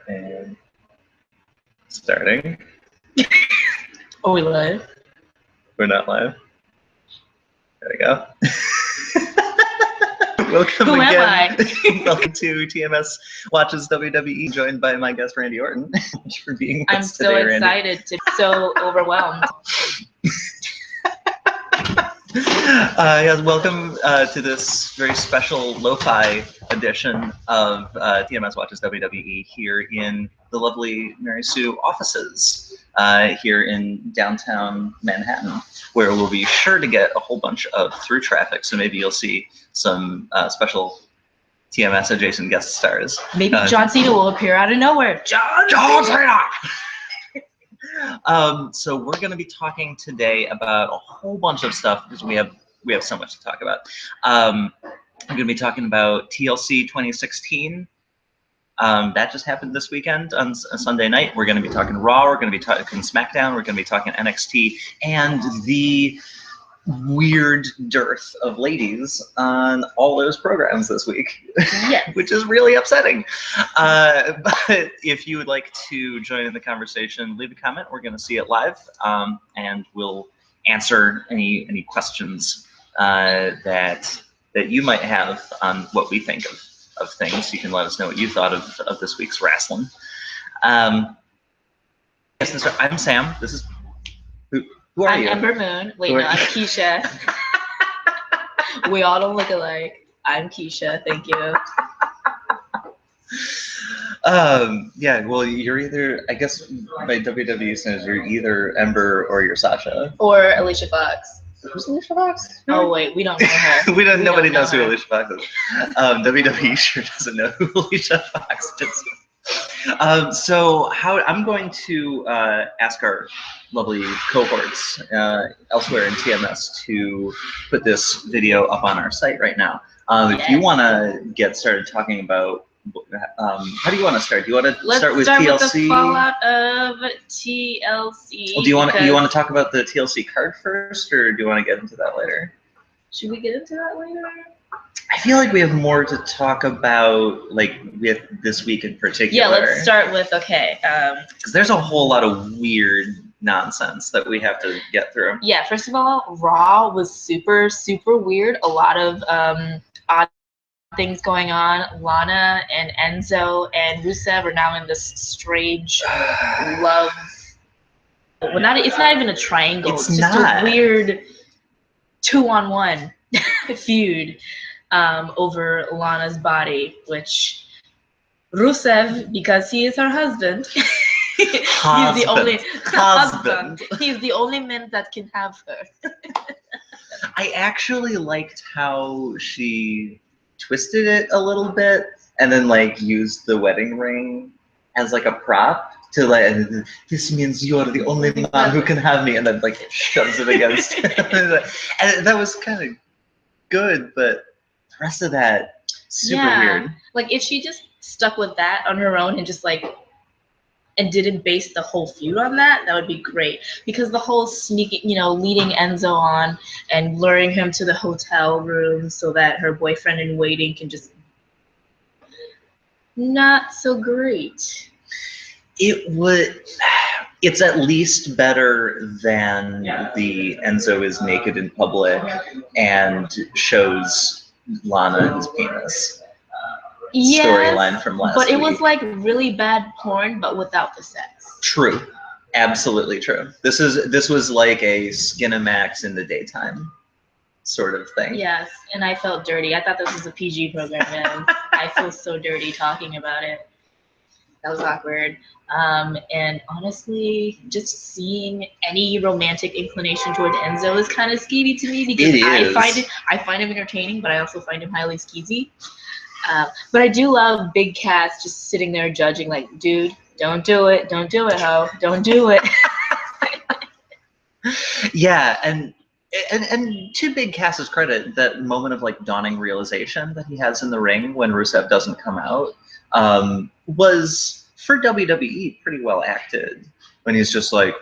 And starting. Are we live? We're not live. There we go. Welcome Who again. am I? Welcome to TMS Watches WWE, joined by my guest Randy Orton. Thanks for being with us today, I'm so excited to be so overwhelmed. Yes, welcome to this very special lo-fi edition of TMS Watches WWE here in the lovely Mary Sue offices here in downtown Manhattan, where we'll be sure to get a whole bunch of through traffic. So maybe you'll see some special TMS adjacent guest stars. Maybe John Cena will appear out of nowhere. John Cena! So we're going to be talking today about a whole bunch of stuff because we have so much to talk about. I'm going to be talking about TLC 2016. That just happened this weekend on Sunday night. We're going to be talking Raw. We're going to be talking SmackDown. We're going to be talking NXT and the weird dearth of ladies on all those programs this week, Yes. which is really upsetting. But if you would like to join in the conversation, leave a comment. We're going to see it live, and we'll answer any questions that you might have on what we think of things. You can let us know what you thought of this week's wrestling. Yes, I'm Sam. This is who are you? I'm Ember Moon. Wait, no, I'm Keisha. We all don't look alike. I'm Keisha. Thank you. Yeah, well, you're either, I guess by WWE standards, you're either Ember or you're Sasha. Or Alicia Fox. Who's Alicia Fox? Oh, wait, we don't know her. Nobody knows who Alicia Fox is. WWE sure doesn't know who Alicia Fox is. So I'm going to ask our lovely cohorts elsewhere in TMS to put this video up on our site right now. Yes. If you want to get started talking about, how do you want to start? Do you want to start with TLC? Let's start with the fallout of TLC. Well, do you want to talk about the TLC card first, or do you want to get into that later? Should we get into that later? I feel like we have more to talk about, like with this week in particular. Yeah, let's start with because there's a whole lot of weird nonsense that we have to get through. Yeah, first of all, Raw was super, super weird. A lot of odd things going on. Lana and Enzo and Rusev are now in this strange love. Well, it's not even a triangle. It's just a weird 2-on-1 feud over Lana's body, which Rusev, because he is her husband, he's the only husband. He's the only man that can have her. I actually liked how she twisted it a little bit and then like used the wedding ring as like a prop to like, this means you're the only man who can have me, and then like shoves it against him. And that was kind of good, but the rest of that, super weird. Like if she just stuck with that on her own and just like, and didn't base the whole feud on that would be great. Because the whole sneaking, leading Enzo on and luring him to the hotel room so that her boyfriend in waiting can just, not so great. It's at least better than the Enzo is naked in public and shows Lana his penis storyline from last week. But it was like really bad porn, but without the sex. True. Absolutely true. This was like a Skinamax in the daytime sort of thing. Yes, and I felt dirty. I thought this was a PG program, and I feel so dirty talking about it. That was awkward. And honestly, just seeing any romantic inclination toward Enzo is kind of skeevy to me, because I find him entertaining, but I also find him highly skeezy. But I do love Big Cass just sitting there judging, like, dude, don't do it, ho, don't do it. Yeah, and to Big Cass's credit, that moment of like dawning realization that he has in the ring when Rusev doesn't come out was, for WWE, pretty well acted. When he's just like,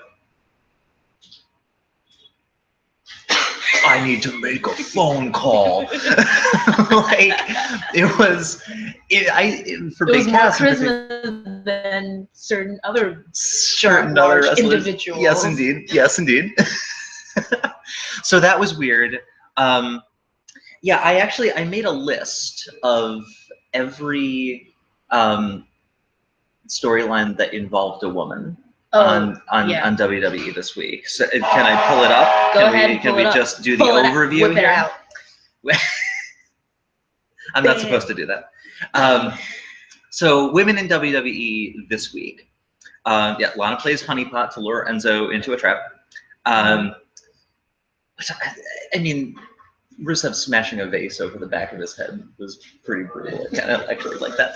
I need to make a phone call. Like it was, for Big Cass. It was more charisma than certain other wrestlers. individuals. Yes, indeed. Yes, indeed. So that was weird. Yeah, I made a list of every storyline that involved a woman on WWE this week. So can I pull it up? Go ahead. Can we just do the overview Whip here? it out. I'm not supposed to do that. So women in WWE this week. Lana plays honeypot to lure Enzo into a trap. I mean, Rusev smashing a vase over the back of his head was pretty brutal. I kind of actually like that.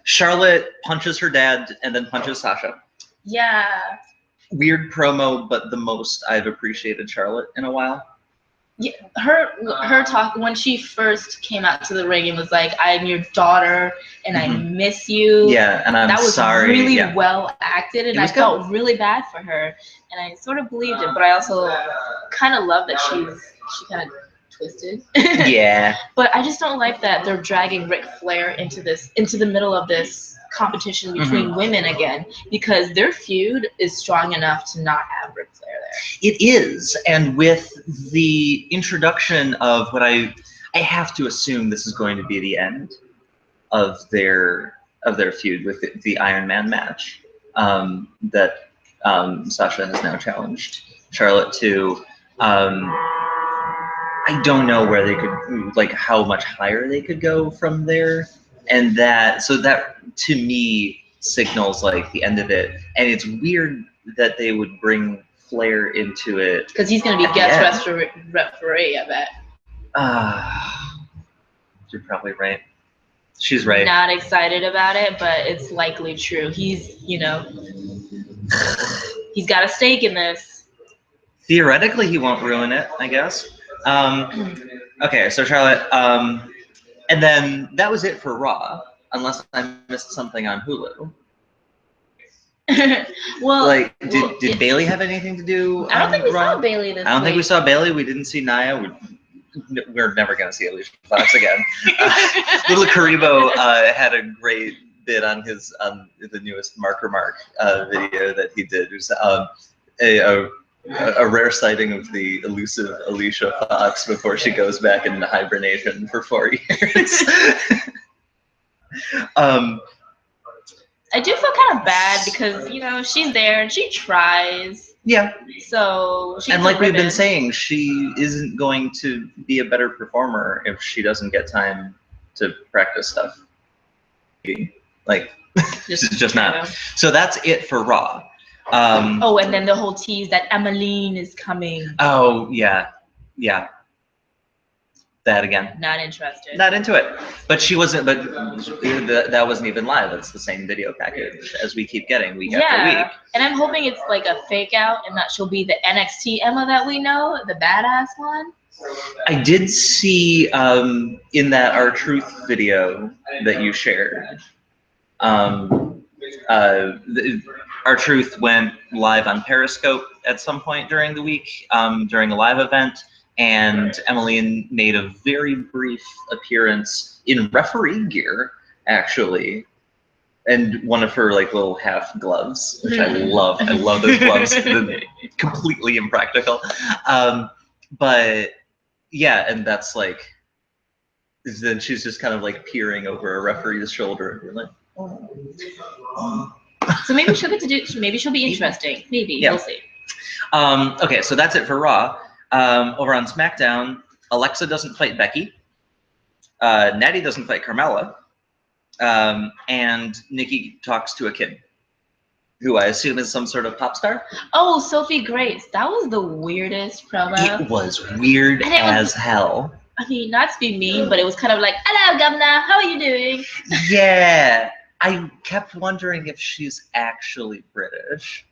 Charlotte punches her dad and then punches Sasha. Yeah. Weird promo, but the most I've appreciated Charlotte in a while. Yeah, her talk when she first came out to the ring and was like, "I'm your daughter and I miss you." Yeah, and that was sorry. really well acted, and I felt really bad for her, and I sort of believed it, but I also kind of love that she kind of twisted. Yeah. But I just don't like that they're dragging Ric Flair into the middle of this competition between women again, because their feud is strong enough to not have Ric Flair there. It is, and with the introduction of what I have to assume this is going to be the end of their feud with the Iron Man match that Sasha has now challenged Charlotte to. I don't know where they could, like, how much higher they could go from there, and that to me signals like the end of it. And it's weird that they would bring Flair into it because he's going to be guest referee, I bet. You're probably right. She's right. Not excited about it, but it's likely true. He's got a stake in this. Theoretically, he won't ruin it, I guess. Okay, so Charlotte, and then that was it for Raw, unless I missed something on Hulu. Well, like, did Bailey have anything to do? I don't think we saw Bailey this week. I don't think we saw Bailey. We didn't see Nia. We're never gonna see Alicia Fox again. Little Karibo had a great bit on the newest Mark video that he did. It was a rare sighting of the elusive Alicia Fox before she goes back into hibernation for 4 years. I do feel kind of bad because, she's there and she tries. Yeah. So and like we've been saying, she isn't going to be a better performer if she doesn't get time to practice stuff. Like, just not. So that's it for Raw. And then the whole tease that Emmeline is coming. Oh, yeah. Yeah. That again. Not interested. Not into it. But she wasn't, but that wasn't even live. It's the same video package as we keep getting week after week. And I'm hoping it's like a fake out and that she'll be the NXT Emma that we know, the badass one. I did see in that R-Truth video that you shared, R-Truth went live on Periscope at some point during the week, during a live event, and Emmeline made a very brief appearance in referee gear, actually, and one of her like little half gloves, which I love. I love those gloves. They're completely impractical. But yeah, and that's like, then she's just kind of like peering over a referee's shoulder, and we're like, oh. So maybe she'll get to do. Maybe she'll be interesting. Maybe we'll see. Okay, so that's it for Raw. Over on SmackDown, Alexa doesn't fight Becky. Natty doesn't fight Carmella. And Nikki talks to a kid, who I assume is some sort of pop star. Oh, Sophie Grace. That was the weirdest promo. It was weird as hell. I mean, not to be mean, but it was kind of like, "Hello, Governor. How are you doing?" Yeah. I kept wondering if she's actually British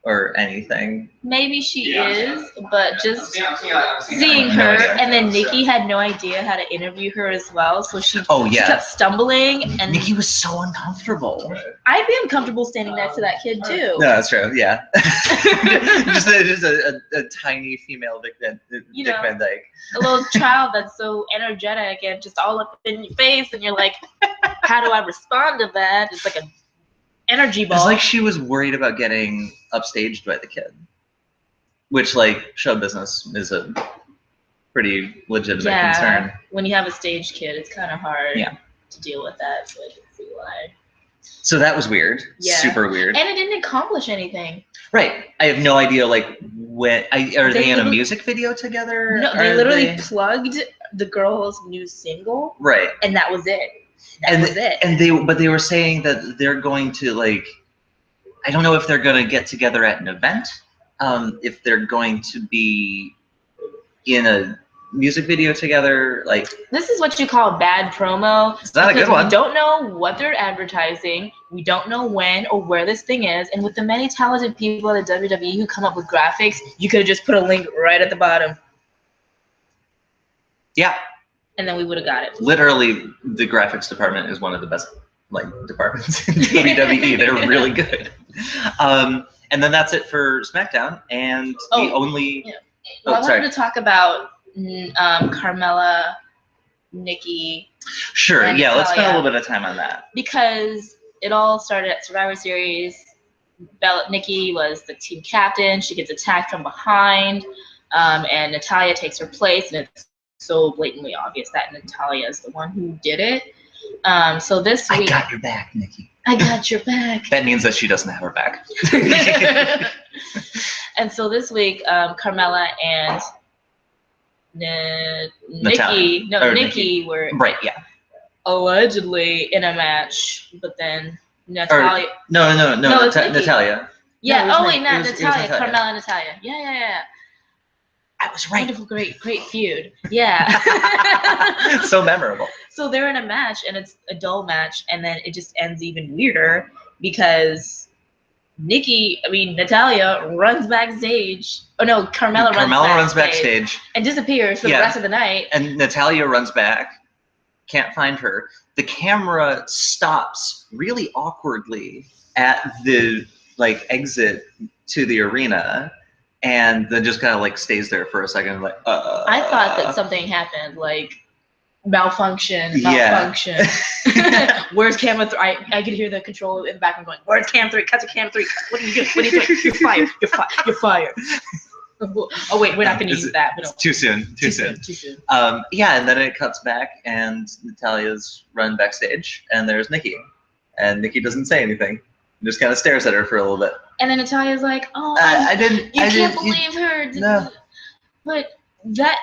or anything. Maybe she is, but just seeing No her, idea. and then Nikki had no idea how to interview her as well, so she kept stumbling, and Nikki was so uncomfortable. I'd be uncomfortable standing next to that kid too. No, that's true. Yeah, just a tiny female Dick Van Dyke. A little child that's so energetic and just all up in your face, and you're like, how do I respond to that? It's like a energy ball. It's like she was worried about getting upstaged by the kid, which, like, show business is a pretty legitimate concern. When you have a stage kid, it's kind of hard to deal with that, so I can see why. So that was weird. Yeah. Super weird. And it didn't accomplish anything. Right. I have no idea, like, are they in a music video together? No, they literally plugged the girl's new single. Right. And that was it. That was it. And they were saying that they're going to, like, I don't know if they're going to get together at an event, if they're going to be in a music video together. Like, this is what you call bad promo. It's not a good one. We don't know what they're advertising. We don't know when or where this thing is. And with the many talented people at the WWE who come up with graphics, you could have just put a link right at the bottom. Yeah. And then we would have got it. Literally, the graphics department is one of the best, like, departments in WWE. They're really good. And then that's it for SmackDown. And the only... Yeah. Well, I wanted to talk about Carmella, Nikki. Sure, yeah, let's spend a little bit of time on that. Because it all started at Survivor Series. Nikki was the team captain. She gets attacked from behind, and Natalya takes her place, and it's so blatantly obvious that Natalya is the one who did it. So this week... I got your back, Nikki. I got your back. That means that she doesn't have her back. And so this week, Carmella and Nikki were allegedly in a match, but then Natalya. Natalya. Yeah. Natalya. Carmella and Natalya. Yeah. I was right. Wonderful, great feud. Yeah. So memorable. So they're in a match, and it's a dull match, and then it just ends even weirder because Natalya runs backstage. Oh no, Carmella runs backstage and disappears for the rest of the night. And Natalya runs back, can't find her. The camera stops really awkwardly at the, like, exit to the arena, and then just kind of, like, stays there for a second, like, I thought that something happened, like malfunction. Where's camera 3? I could hear the control in the background going, where's cam 3? Cut to cam 3. What are you doing? You're fired. You're fired. Oh wait, we're not going to use that. It's too soon. Too soon. Yeah, and then it cuts back, and Natalya's run backstage, and there's Nikki, and Nikki doesn't say anything, just kind of stares at her for a little bit. And then Natalya's like, "Oh, you can't believe her." No. But that.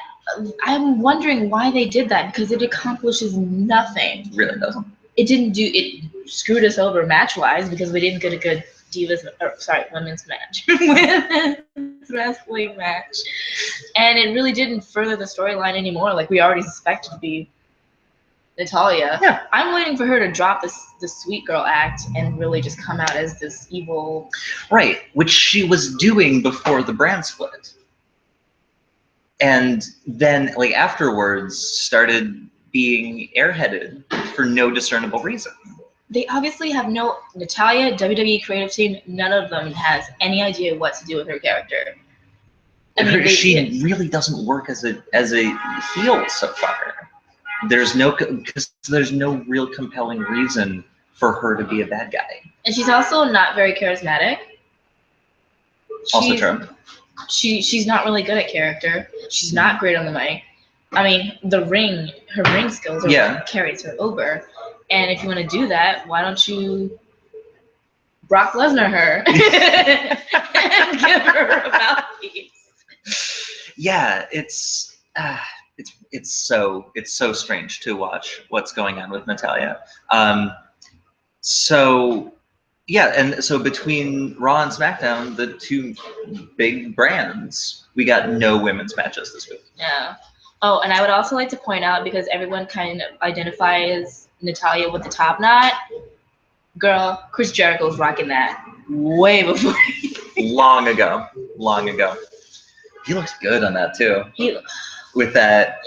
I'm wondering why they did that, because it accomplishes nothing. It really doesn't. It screwed us over match-wise because we didn't get a good women's match. Women's wrestling match. And it really didn't further the storyline anymore, like we already suspected to be Natalya. Yeah. I'm waiting for her to drop the sweet girl act and really just come out as this evil... Right, which she was doing before the brand split. And then, like, afterwards, started being airheaded for no discernible reason. They obviously have no... Natalya, WWE creative team, none of them has any idea what to do with her character. She really doesn't work as a heel so far. There's no real compelling reason for her to be a bad guy. And she's also not very charismatic. Also true. She's not really good at character. She's not great on the mic. I mean, her ring skills are what carries her over. And if you want to do that, why don't you Brock Lesnar her and give her a mouthpiece? Yeah, it's so strange to watch what's going on with Natalya. And so between Raw and SmackDown, the two big brands, we got no women's matches this week. Yeah. Oh, and I would also like to point out, because everyone kind of identifies Natalya with the top knot, girl, Chris Jericho's rocking that way before long ago. He looks good on that too. With that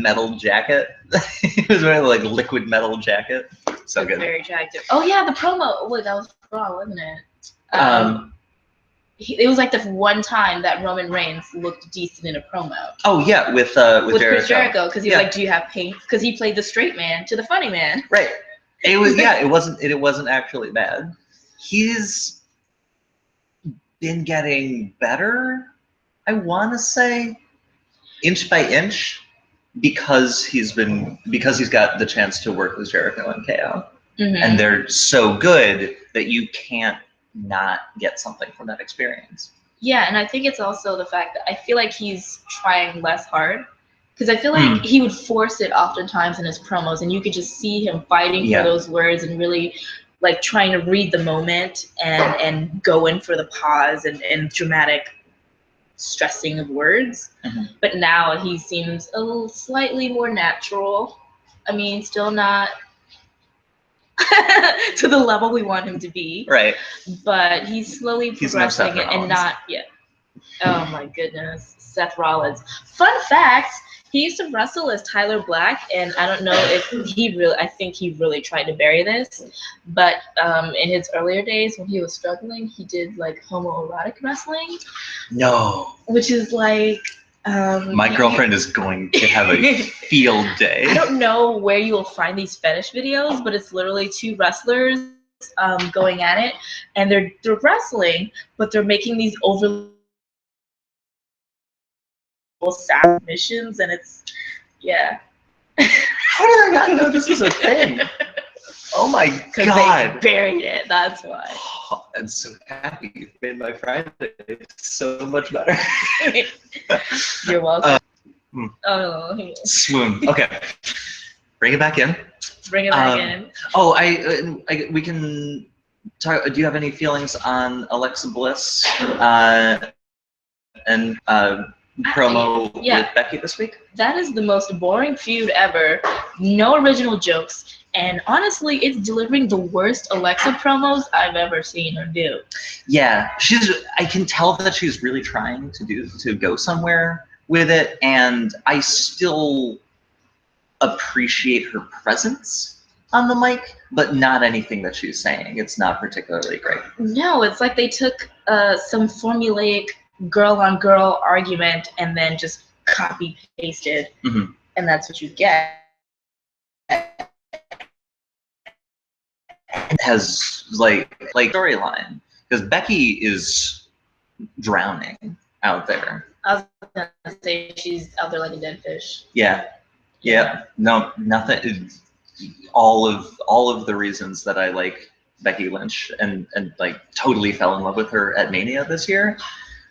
metal jacket. He was wearing like liquid metal jacket. So good. Very attractive. Oh yeah, the promo. Oh, wait, that was Raw, wasn't it? It was like the one time that Roman Reigns looked decent in a promo. Oh yeah, with Chris Jericho, because he was like, "Do you have pain?" Because he played the straight man to the funny man. Right. It was it wasn't actually bad. He's been getting better, I want to say, inch by inch, because he's got the chance to work with Jericho and KO, and they're so good that you can't not get something from that experience. Yeah, and I think it's also the fact that I feel like he's trying less hard, because I feel like he would force it oftentimes in his promos, and you could just see him fighting for those words and really like trying to read the moment and go in for the pause and dramatic stressing of words. But now he seems a little slightly more natural. I mean, still not to the level we want him to be. Right. But he's slowly progressing and not yet. Oh my goodness. Seth Rollins. Fun fact, he used to wrestle as Tyler Black, and I don't know if I think he really tried to bury this, but in his earlier days when he was struggling, he did like homoerotic wrestling. No. Which is like... my girlfriend is going to have a field day. I don't know where you will find these fetish videos, but it's literally two wrestlers going at it, and they're wrestling, but they're making these overly submissions, and it's How did I not know this was a thing? Oh my god! They buried it. That's why. Oh, I'm so happy. You've made my Friday so much better. You're welcome. Oh, swoon. Okay, bring it back in. Bring it back in. Oh, we can talk. Do you have any feelings on Alexa Bliss and promo with Becky this week? That is the most boring feud ever. No original jokes. And honestly, it's delivering the worst Alexa promos I've ever seen her do. Yeah, I can tell that she's really trying to go somewhere with it, and I still appreciate her presence on the mic, but not anything that she's saying. It's not particularly great. No, it's like they took some formulaic girl-on-girl argument and then just copy-pasted, and that's what you get. It has like storyline, because Becky is drowning out there. I was gonna say she's out there like a dead fish. Yeah. No, nothing. All of the reasons that I like Becky Lynch and like totally fell in love with her at Mania this year,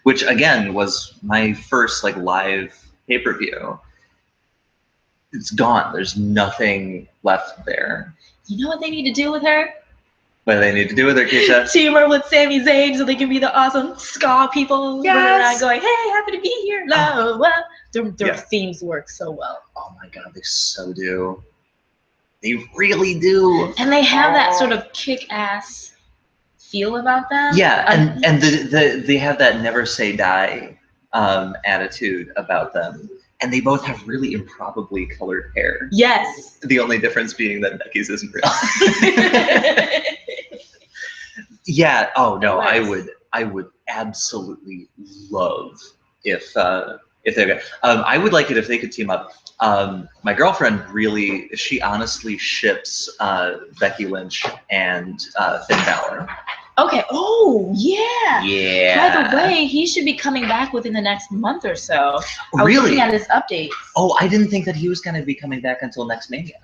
which again was my first like live pay-per-view. It's gone. There's nothing left there. You know what they need to do with her? What do they need to do with her, Keisha? Team her with Sami Zayn so they can be the awesome ska people running around going, "Hey, happy to be here." Their themes work so well. Oh my god, they so do. They really do. And they have that sort of kick-ass feel about them. Yeah, and they have that never say die attitude about them. And they both have really improbably colored hair. Yes. The only difference being that Becky's isn't real. Yeah. Oh no, I would absolutely love if they're good. I would like it if they could team up. My girlfriend she honestly ships Becky Lynch and Finn Balor. Okay. Oh, yeah. Yeah. By the way, he should be coming back within the next month or so. I was really? looking at his updates. Oh, I didn't think that he was going to be coming back until next Mania.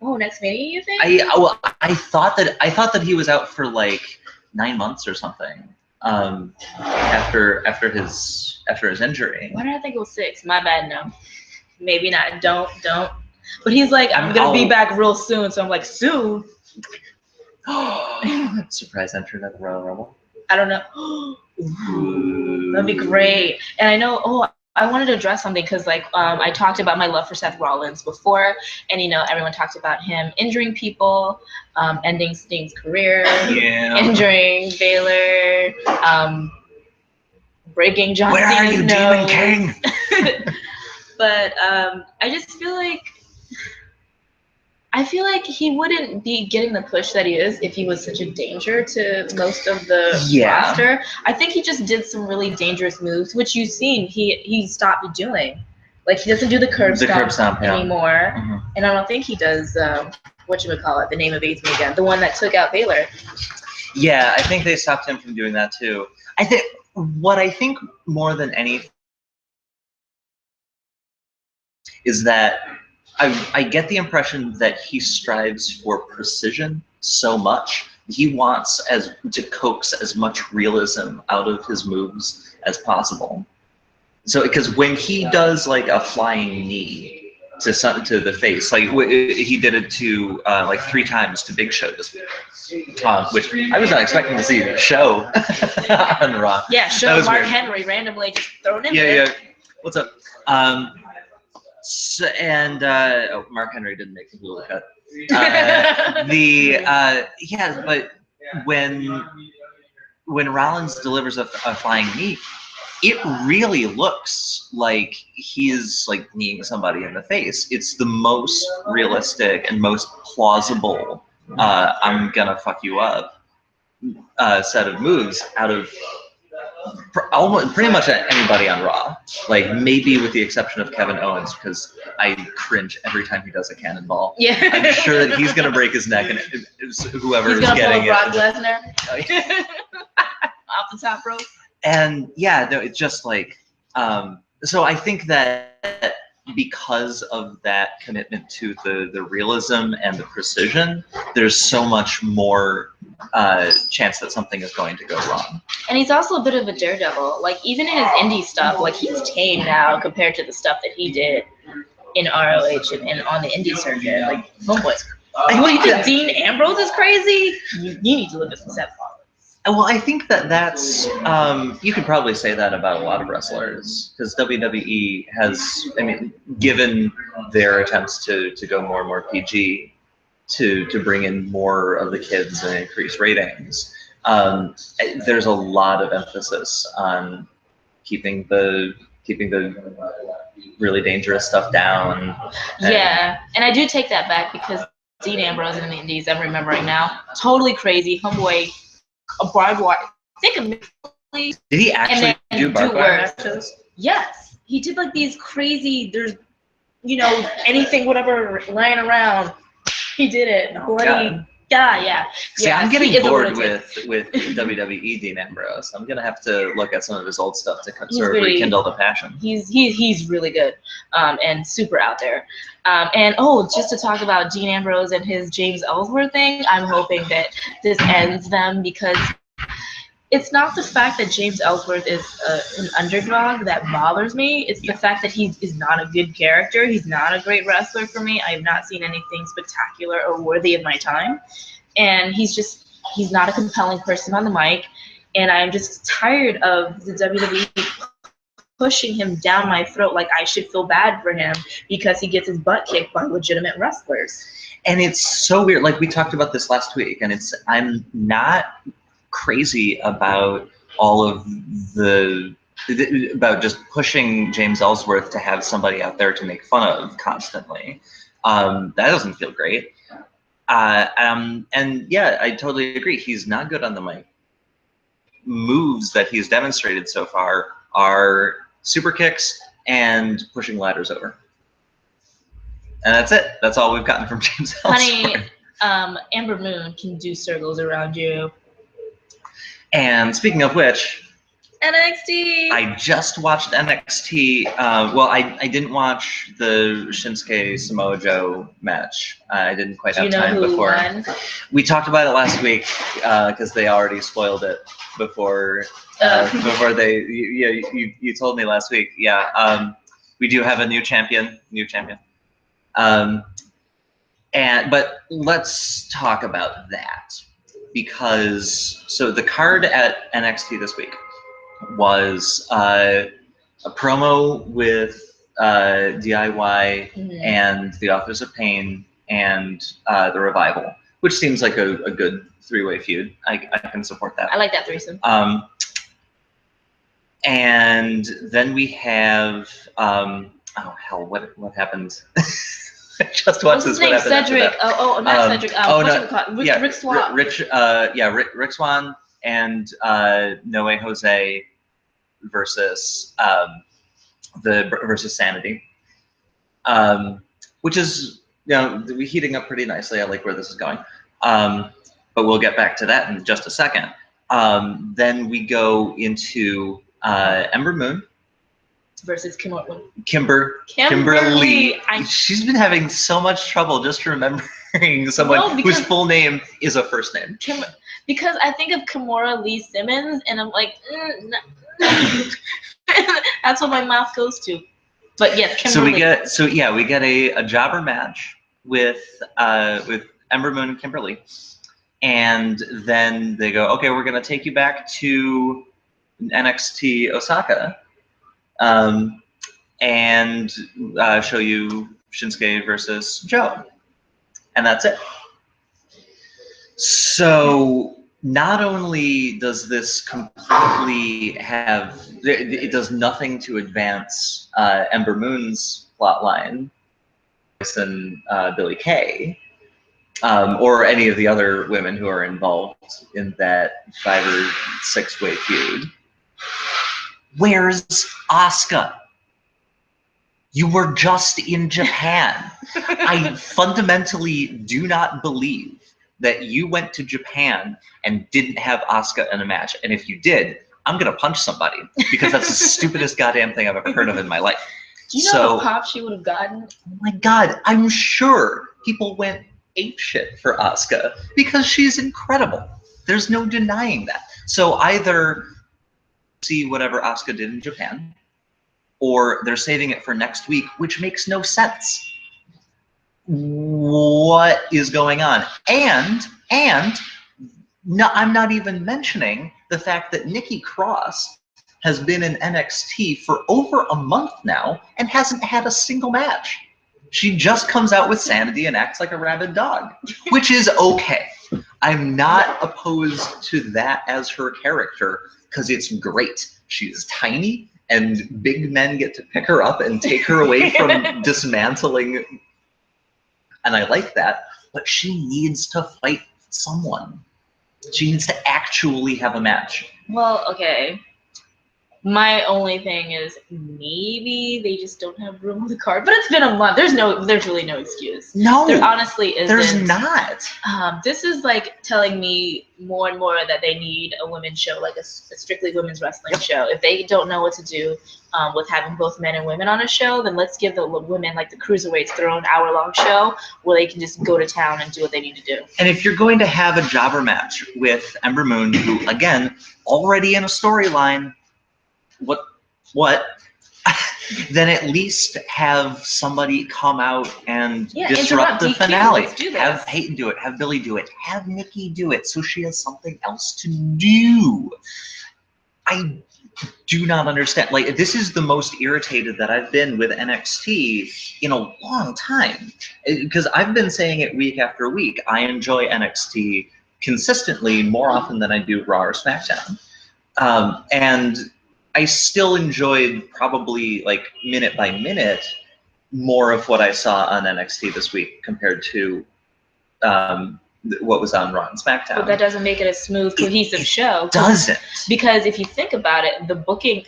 Oh, next Mania, you think? I thought that he was out for like 9 months or something. After his injury. Why did I think it was 6? My bad. No. Maybe not. Don't. But he's like, I'm gonna be back real soon. So I'm like, soon. Surprise entrant at the Royal Rumble. I don't know. Ooh, that'd be great. And I know. Oh, I wanted to address something because, like, I talked about my love for Seth Rollins before, and everyone talked about him injuring people, ending Sting's career, injuring Baylor, breaking John Where Cena's are you, nose. Demon King? But I just feel like he wouldn't be getting the push that he is if he was such a danger to most of the roster. I think he just did some really dangerous moves, which you've seen he stopped doing. Like, he doesn't do the curb stomp anymore, and I don't think he does whatchamacallit, the name evades me again, the one that took out Baylor. Yeah, I think they stopped him from doing that too. I think more than anything is that I get the impression that he strives for precision so much. He wants to coax as much realism out of his moves as possible. So, because when he does like a flying knee to the face, like he did it to like 3 times to Big Show this week, which I was not expecting to see Show on Raw. Yeah, Show Mark Henry randomly just thrown in there. Yeah. What's up? So, and Mark Henry didn't make the Hulu cut. But when Rollins delivers a flying knee, it really looks like he's like kneeing somebody in the face. It's the most realistic and most plausible I'm gonna fuck you up set of moves out of pretty much anybody on Raw. Like, maybe with the exception of Kevin Owens, because I cringe every time he does a cannonball. Yeah. I'm sure that he's gonna break his neck, and whoever is getting it. He's gonna pull a Brock Lesnar off the top rope. And yeah, no, it's just like, so I think that because of that commitment to the realism and the precision, there's so much more chance that something is going to go wrong. And he's also a bit of a daredevil. Like, even in his indie stuff, like, he's tame now compared to the stuff that he did in ROH and on the indie circuit. Like, homeboys. What, you think Dean Ambrose is crazy? You need to look at some Seth Rollins. Well, I think that's, you could probably say that about a lot of wrestlers, because WWE has, given their attempts to go more and more PG, to bring in more of the kids and increase ratings, there's a lot of emphasis on keeping the really dangerous stuff down. And I do take that back, because Dean Ambrose in the Indies, I'm remembering now, totally crazy, homeboy. A barbed wire. Did he actually do barbed wire matches? Yes, he did like these crazy. There's, anything, whatever, lying around. He did it. Bloody guy, yeah. See, I'm getting bored with WWE Dean Ambrose. I'm gonna have to look at some of his old stuff to sort of rekindle the passion. He's really good, and super out there. And just to talk about Dean Ambrose and his James Ellsworth thing, I'm hoping that this ends them, because it's not the fact that James Ellsworth is an underdog that bothers me. It's the fact that he is not a good character. He's not a great wrestler for me. I have not seen anything spectacular or worthy of my time. And he's not a compelling person on the mic. And I'm just tired of the WWE pushing him down my throat like I should feel bad for him because he gets his butt kicked by legitimate wrestlers. And it's so weird. Like, we talked about this last week, and I'm not crazy about all of about just pushing James Ellsworth to have somebody out there to make fun of constantly. That doesn't feel great. And yeah, I totally agree. He's not good on the mic. Moves that he's demonstrated so far are super kicks and pushing ladders over. And that's it. That's all we've gotten from James Ellsworth. Honey, Amber Moon can do circles around you. And speaking of which, NXT. I just watched NXT. Well, I didn't watch the Shinsuke Samoa Joe match. I didn't quite have time before. Won? We talked about it last week because they already spoiled it before. Before they, you told me last week. Yeah, we do have a new champion. But let's talk about that, because so the card at NXT this week was a promo with DIY Mhm. and the Authors of Pain and the Revival, which seems like a good three-way feud. I can support that. I like that threesome. And then we have oh hell, what happened? I just watched this. What happened Cedric. after that? Oh, not Cedric. Rick Swan. Rick Swan and Noe Jose versus versus Sanity, which is heating up pretty nicely. I like where this is going, but we'll get back to that in just a second. Then we go into Ember Moon versus Kimberly. She's been having so much trouble just remembering someone whose full name is a first name. Because I think of Kimora Lee Simmons, and I'm like, that's what my mouth goes to. But yes, Kimberly. So we get a jobber match with Ember Moon and Kimberly, and then they go, okay, we're gonna take you back to NXT Osaka. And show you Shinsuke versus Joe. And that's it. So not only does this completely it does nothing to advance Ember Moon's plotline and Billie Kay, or any of the other women who are involved in that 5 or 6 way feud. Where's Asuka? You were just in Japan. I fundamentally do not believe that you went to Japan and didn't have Asuka in a match. And if you did, I'm going to punch somebody because that's the stupidest goddamn thing I've ever heard of in my life. Do you know the pop she would have gotten? Oh my God, I'm sure people went apeshit for Asuka because she's incredible. There's no denying that. So either see whatever Asuka did in Japan, or they're saving it for next week, which makes no sense. What is going on? And no, I'm not even mentioning the fact that Nikki Cross has been in NXT for over a month now and hasn't had a single match. She just comes out with Sanity and acts like a rabid dog, which is okay. I'm not opposed to that as her character because it's great. She's tiny, and big men get to pick her up and take her away from dismantling. And I like that, but she needs to fight someone. She needs to actually have a match. Well, okay. My only thing is maybe they just don't have room on the card. But it's been a month. There's really no excuse. No, there honestly isn't. There's not. This is like telling me more and more that they need a women's show, like a strictly women's wrestling show. If they don't know what to do with having both men and women on a show, then let's give the women, like the cruiserweights, their own hour-long show where they can just go to town and do what they need to do. And if you're going to have a jobber match with Ember Moon, who again already in a storyline. What? Then at least have somebody come out and disrupt the finale. Have Peyton do it. Have Billie do it. Have Nikki do it so she has something else to do. I do not understand. Like, this is the most irritated that I've been with NXT in a long time. Because I've been saying it week after week. I enjoy NXT consistently more often than I do Raw or SmackDown. And I still enjoyed probably like minute by minute more of what I saw on NXT this week compared to what was on Raw and SmackDown. But that doesn't make it a smooth, cohesive show. Doesn't. Because if you think about it, the booking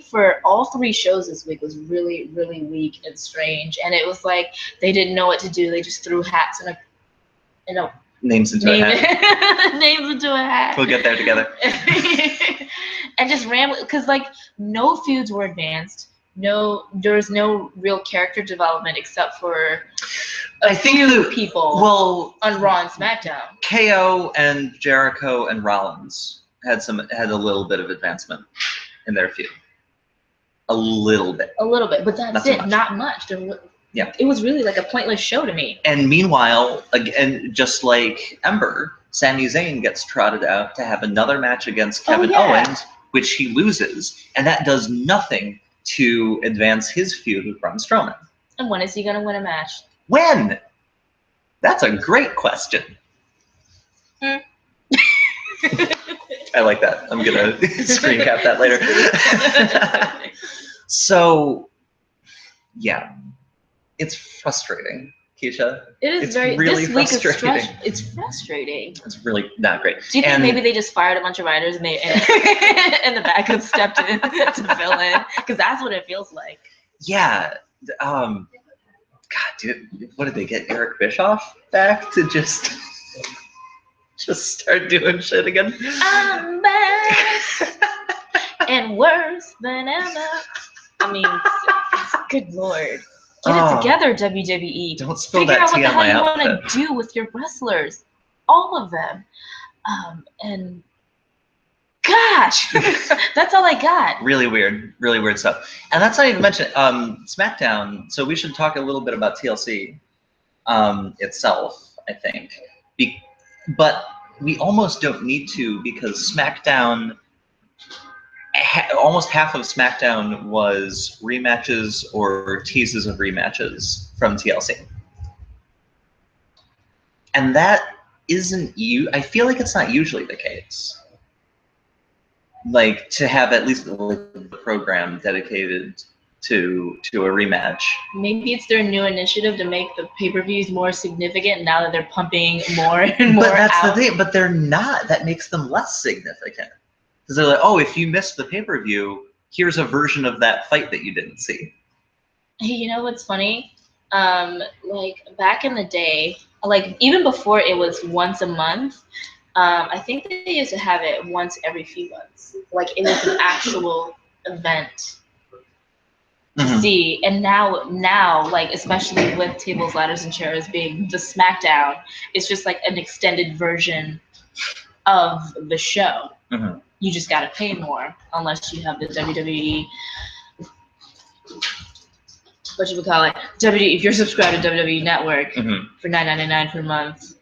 for all 3 shows this week was really, really weak and strange. And it was like they didn't know what to do. They just threw hats and names into a hat. Names into a hat. We'll get there together. And just ramble, because like no feuds were advanced. There's no real character development except for a few people on Raw and SmackDown. KO and Jericho and Rollins had a little bit of advancement in their feud. A little bit, but that's it. Not much. Yeah. It was really like a pointless show to me. And meanwhile, again, just like Ember, Sami Zayn gets trotted out to have another match against Kevin Owens, which he loses, and that does nothing to advance his feud with Braun Strowman. And when is he going to win a match? When? That's a great question. I like that. I'm going to screen cap that later. So, yeah, it's frustrating, Keisha. It is really this week frustrating. It's frustrating. It's really not great. Do you think maybe they just fired a bunch of writers and they and the backup stepped in to fill in? Because that's what it feels like. Yeah. God, dude, what did they get Eric Bischoff back to just start doing shit again? I'm back and worse than ever. I mean, good lord. Get it together, WWE. Don't spill Figure that out what tea the on hell my you outfit. want to do with your wrestlers. All of them. And gosh, that's all I got. Really weird stuff. And that's not even mentioned SmackDown. So we should talk a little bit about TLC itself, I think. But we almost don't need to, because SmackDown, almost half of SmackDown was rematches or teases of rematches from TLC. And that isn't I feel like it's not usually the case. Like, to have at least a program dedicated to a rematch. Maybe it's their new initiative to make the pay-per-views more significant now that they're pumping more and more. But that's the thing. But they're not. That makes them less significant. Because they're like, oh, if you missed the pay-per-view, here's a version of that fight that you didn't see. Hey, you know what's funny? Like back in the day, like even before it was once a month, I think they used to have it once every few months. Like it was an actual event to see. And now, like especially with tables, ladders, and chairs being the SmackDown, it's just like an extended version of the show. You just gotta pay more unless you have the WWE. What you would call it? If you're subscribed to WWE Network for $9.99 per month.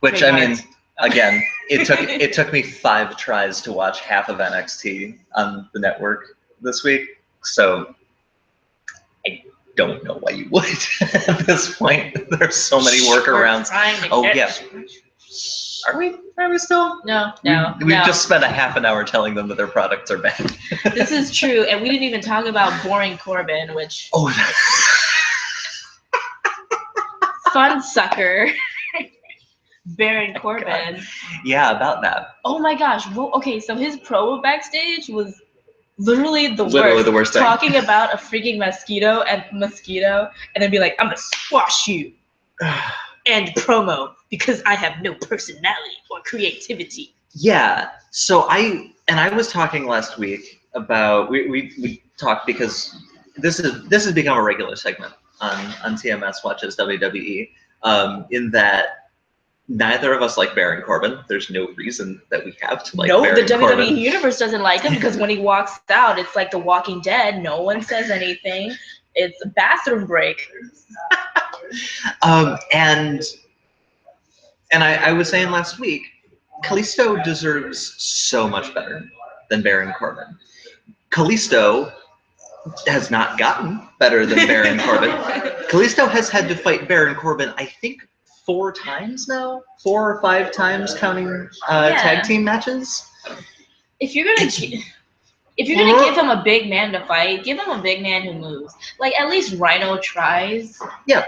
Which I mean, again, it took me 5 tries to watch half of NXT on the network this week, so I don't know why you would at this point. There's so many workarounds. Oh yeah. Are we still? No. We've just spent a half an hour telling them that their products are bad. This is true, and we didn't even talk about Baron Corbin, which fun sucker. Baron Corbin. Yeah, about that. Oh my gosh. Well, okay, so his promo backstage was literally the worst thing. Talking about a freaking mosquito, and then be like, I'm gonna squash you. And promo because I have no personality or creativity. Yeah. So I was talking last week about we talked because this has become a regular segment on TMS Watches WWE. In that neither of us like Baron Corbin. There's no reason that we have to like Baron the Corbin. WWE universe doesn't like him because when he walks out, it's like The Walking Dead. No one says anything. It's a bathroom break. And I was saying last week, Kalisto deserves so much better than Baron Corbin. Kalisto has not gotten better than Baron Corbin. Kalisto has had to fight Baron Corbin, I think, 4 times now? 4 or 5 times counting tag team matches? If you're gonna give him a big man to fight, give him a big man who moves. Like at least Rhino tries. Yeah.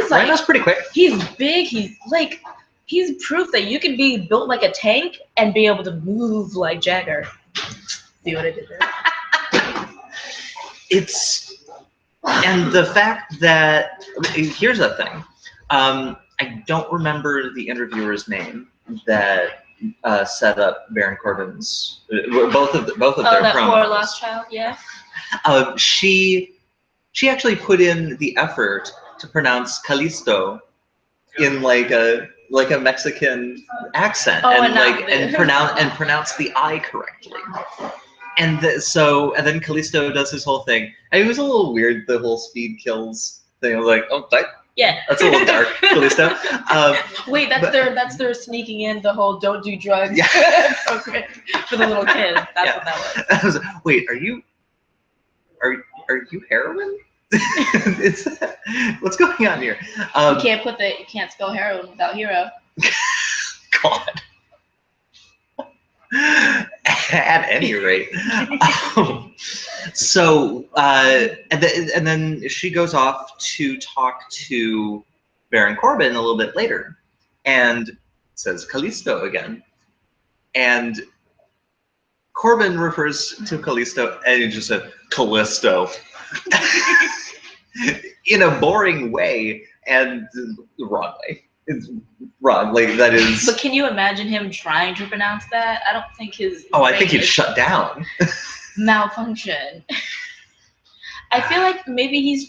Rhino's pretty quick. He's big, he's proof that you can be built like a tank and be able to move like Jagger. See what I did there? And the fact that, here's the thing. I don't remember the interviewer's name that set up Baron Corbin's both of their that promos. poor lost child, yeah. She actually put in the effort to pronounce Kalisto in like a Mexican accent and pronounce the I correctly. And then Kalisto does his whole thing. And it was a little weird, the whole speed kills thing. I was like, oh, Yeah. That's a little dark, Kalisto. Wait, that's their sneaking in the whole don't do drugs. Yeah. Okay. For the little kids. That's what that was. Wait, are you heroin? What's going on here? You can't spell heroin without hero. God. At any rate. And then she goes off to talk to Baron Corbin a little bit later and says Kalisto again. And Corbin refers to Kalisto and he just said, Callisto. In a boring way and the wrong way. It's wrong. Like, that is. But can you imagine him trying to pronounce that? I don't think his. I think he'd shut down. Malfunction. I feel like maybe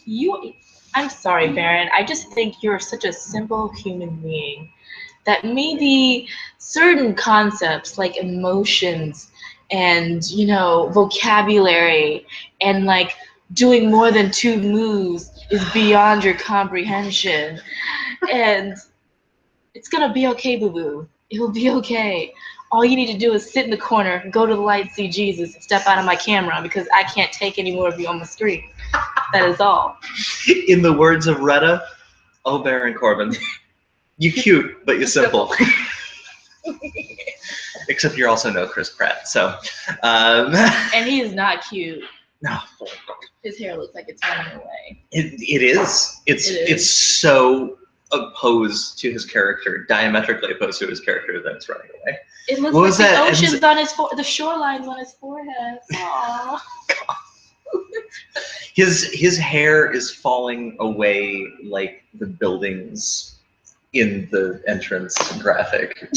I'm sorry, Baron. I just think you're such a simple human being that maybe certain concepts like emotions and, vocabulary and like doing more than 2 moves is beyond your comprehension. And it's gonna be okay, boo-boo. It will be okay. All you need to do is sit in the corner, go to the light, see Jesus, and step out of my camera because I can't take any more of you on the screen. That is all. In the words of Retta, oh, Baron Corbin, you cute, but you simple. Except you're also no Chris Pratt, so. And he is not cute. No. His hair looks like it's running away. It is. It's so opposed to his character, diametrically opposed to his character, that it's running away. It looks like the ocean's on the shoreline's on his forehead. Aww. His hair is falling away like the buildings in the entrance graphic.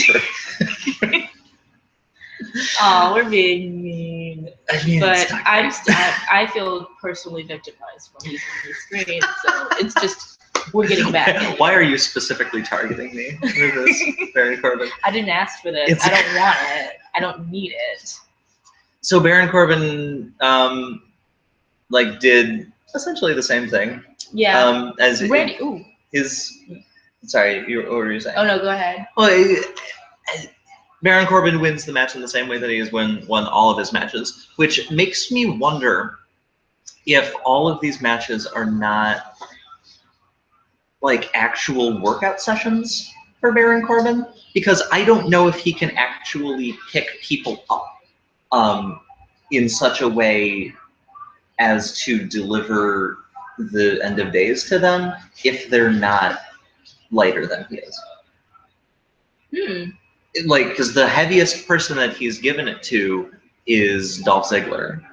Oh, we're being mean. I mean, but I feel personally victimized when he's on the screen, so it's just we're getting back. Why are you specifically targeting me with this, Baron Corbin? I didn't ask for this. I don't want it. I don't need it. So Baron Corbin, did essentially the same thing. Yeah. As Randy. Ooh. Sorry, what were you saying? Oh no, go ahead. Well, Baron Corbin wins the match in the same way that he has won all of his matches, which makes me wonder if all of these matches are not like actual workout sessions for Baron Corbin, because I don't know if he can actually pick people up in such a way as to deliver the end of days to them if they're not lighter than he is. Because the heaviest person that he's given it to is Dolph Ziggler,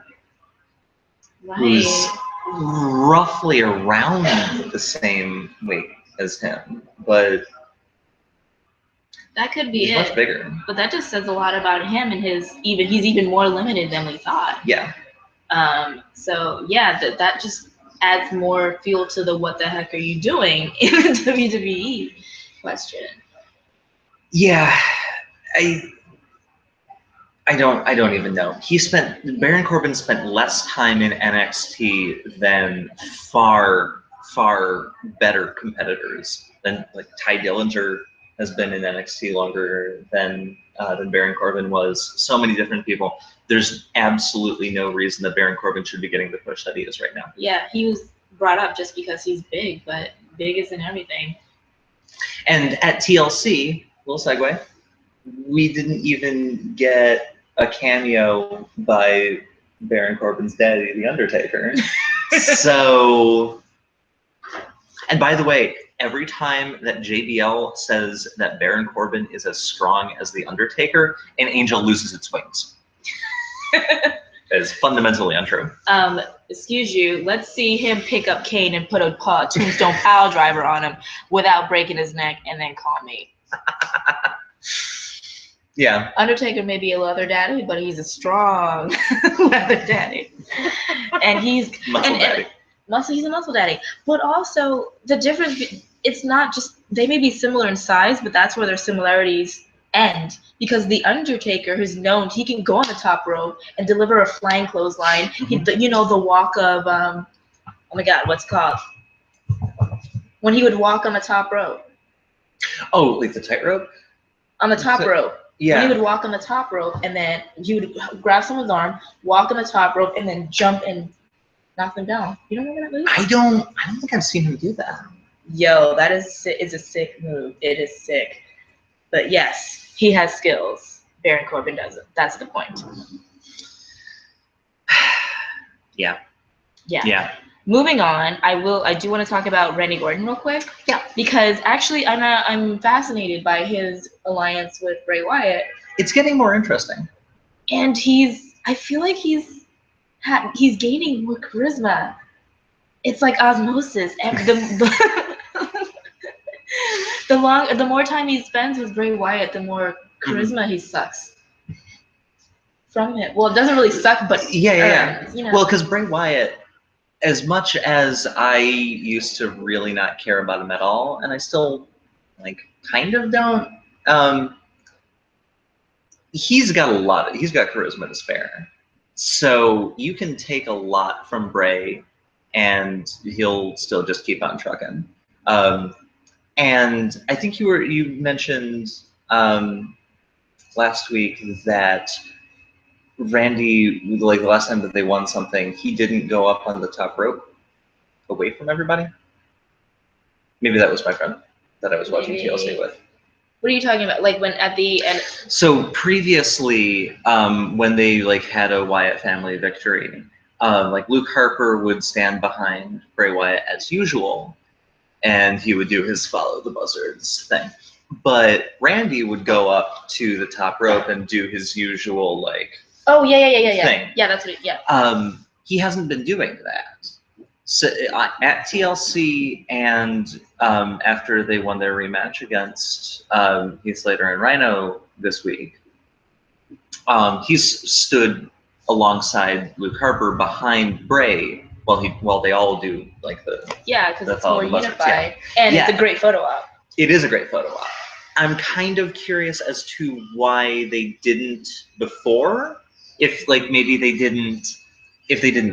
who's roughly around the same weight as him, but that could be he's much bigger. But that just says a lot about him and he's even more limited than we thought. Yeah. So yeah, that just adds more fuel to the what the heck are you doing in the WWE question. Yeah. I don't even know. Baron Corbin spent less time in NXT than far better competitors. Than like Ty Dillinger has been in NXT longer than Baron Corbin was. So many different people. There's absolutely no reason that Baron Corbin should be getting the push that he is right now. Yeah, he was brought up just because he's big, but big isn't everything. And at TLC, little segue, we didn't even get a cameo by Baron Corbin's daddy, The Undertaker. So, and by the way, every time that JBL says that Baron Corbin is as strong as The Undertaker, an angel loses its wings. That is fundamentally untrue. Excuse you, let's see him pick up Kane and put a tombstone pile driver on him without breaking his neck and then call me. Yeah. Undertaker may be a leather daddy, but he's a strong leather daddy. And he's muscle daddy. He's a muscle daddy. But also the difference, it's not just, they may be similar in size, but that's where their similarities end. Because the Undertaker, who's known, he can go on the top rope and deliver a flying clothesline. The walk of, oh my God, what's it called? When he would walk on the top rope. Oh, like the tightrope? On the top rope. Yeah. When he would walk on the top rope, and then he would grab someone's arm, walk on the top rope, and then jump and knock them down. You don't remember that move? I don't think I've seen him do that. Yo, that is a sick move. It is sick. But yes, he has skills. Baron Corbin doesn't. That's the point. Yeah. Yeah. Yeah. Moving on, I do want to talk about Randy Orton real quick. Yeah. Because actually, I'm fascinated by his alliance with Bray Wyatt. It's getting more interesting. And I feel like he's gaining more charisma. It's like osmosis. And the more time he spends with Bray Wyatt, the more charisma he sucks from it. Well, it doesn't really suck, but yeah. You know. Well, because Bray Wyatt, as much as I used to really not care about him at all, and I still kind of don't, he's got charisma to spare. So you can take a lot from Bray, and he'll still just keep on trucking. And I think you mentioned last week that Randy, the last time that they won something, he didn't go up on the top rope away from everybody. Maybe that was my friend that I was watching TLC with. What are you talking about? Like when at the end? So previously, when they had a Wyatt family victory, Luke Harper would stand behind Bray Wyatt as usual, and he would do his follow the buzzards thing. But Randy would go up to the top rope and do his usual Oh yeah. thing. Yeah, that's what. He hasn't been doing that. So at TLC and after they won their rematch against Heath Slater and Rhino this week, he's stood alongside Luke Harper behind Bray while they all do the because it's more unified and it's a great photo op. It is a great photo op. I'm kind of curious as to why they didn't before. If maybe they didn't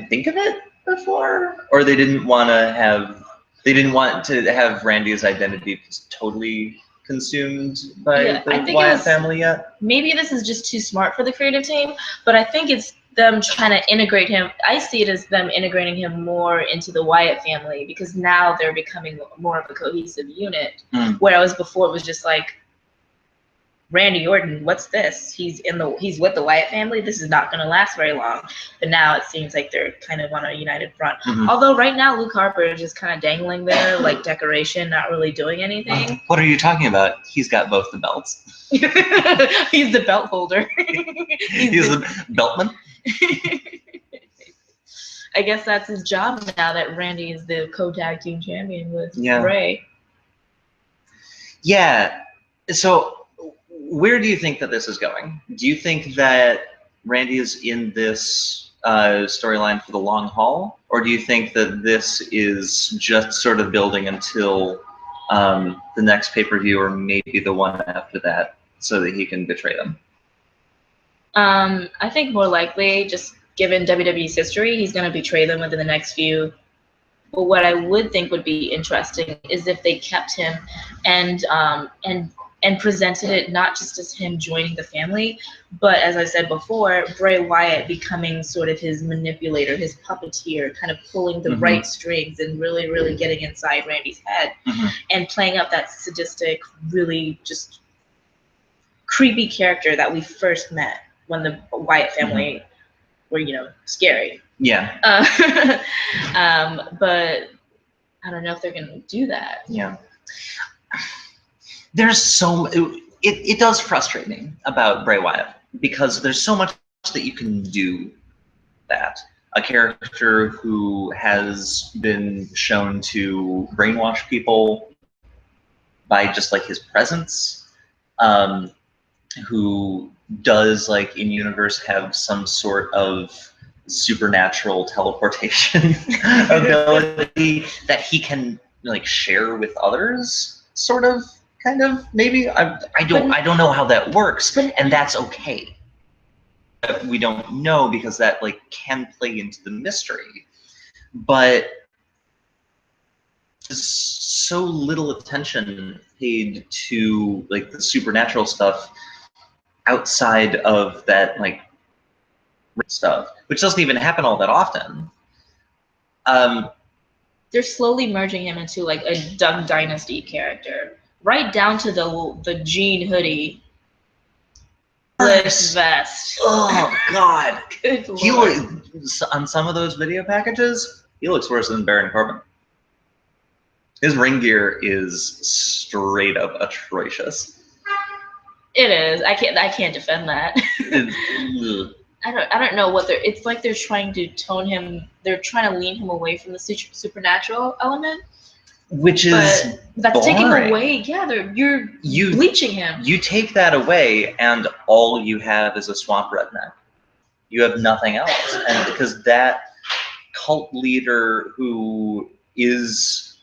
think of it before, or they didn't want to have Randy's identity totally consumed by the Wyatt family yet. Maybe this is just too smart for the creative team, but I think it's them trying to integrate him. I see it as them integrating him more into the Wyatt family because now they're becoming more of a cohesive unit. Whereas before it was just Randy Orton, what's this? He's with the Wyatt family. This is not going to last very long. But now it seems like they're kind of on a united front. Although right now Luke Harper is just kind of dangling there like decoration, not really doing anything. What are you talking about? He's got both the belts. He's the belt holder. He's the beltman. I guess that's his job now that Randy is the co-tag team champion with Bray. Yeah. So where do you think that this is going? Do you think that Randy is in this storyline for the long haul? Or do you think that this is just sort of building until the next pay-per-view or maybe the one after that so that he can betray them? I think more likely, just given WWE's history, he's going to betray them within the next few. But what I would think would be interesting is if they kept him and presented it not just as him joining the family, but as I said before, Bray Wyatt becoming sort of his manipulator, his puppeteer, kind of pulling the right strings and really, really getting inside Randy's head and playing up that sadistic, really just creepy character that we first met when the Wyatt family were, scary. Yeah. But I don't know if they're going to do that. Yeah. There's it does frustrate me about Bray Wyatt because there's so much that you can do that. A character who has been shown to brainwash people by just his presence, who does in universe have some sort of supernatural teleportation ability that he can share with others, sort of. Kind of, maybe. I don't know how that works, and that's okay. We don't know because that can play into the mystery. But so little attention paid to like the supernatural stuff outside of that like stuff, which doesn't even happen all that often. They're slowly merging him into like a Duck Dynasty character, right down to the jean hoodie, vest. Oh God! Good Lord. On some of those video packages, he looks worse than Baron Corbin. His ring gear is straight up atrocious. It is. I can't defend that. I don't know what it's like they're trying to tone him. They're trying to lean him away from the supernatural element, which is that's boring. taking away. Yeah, you're bleaching him. You take that away, and all you have is a swamp redneck. You have nothing else, and because that cult leader who has